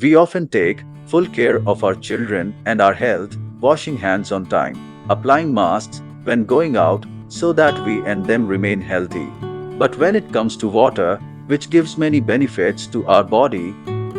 We often take full care of our children and our health, washing hands on time, applying masks when going out so that we and them remain healthy. But when it comes to water, which gives many benefits to our body,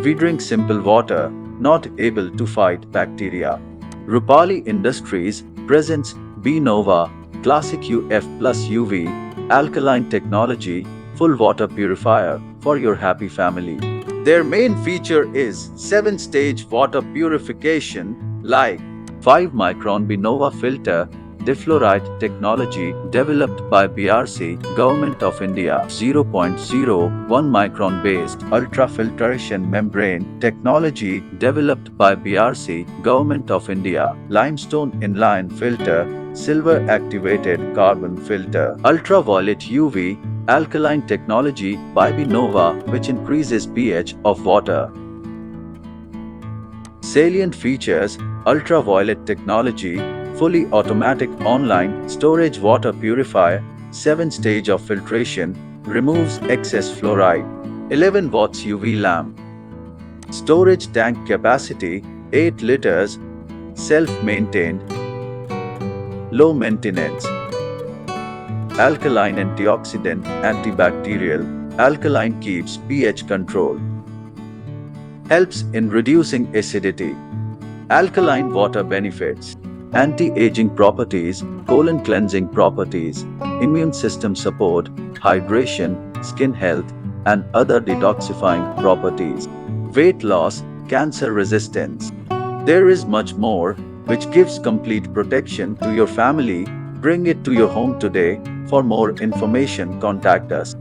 we drink simple water, not able to fight bacteria. Rupali Industries presents B.nova Classic UF+UV Alkaline Technology Full Water Purifier for your happy family. Their main feature is 7-stage water purification like 5 Micron Bnova filter, defluoride technology developed by BARC, Government of India, 0.01 micron based ultra-filtration membrane technology developed by BARC, Government of India, limestone inline filter, silver activated carbon filter, ultraviolet UV, alkaline technology by B.nova, which increases pH of water. Salient features: ultraviolet technology, fully automatic online storage water purifier, 7-stage of filtration, removes excess fluoride, 11 watts UV lamp. Storage tank capacity 8 liters, self-maintained, low maintenance. Alkaline antioxidant, antibacterial, alkaline keeps pH control. Helps in reducing acidity. Alkaline water benefits: anti-aging properties, colon cleansing properties, immune system support, hydration, skin health, and other detoxifying properties. Weight loss, cancer resistance. There is much more, which gives complete protection to your family. Bring it to your home today. For more information, contact us.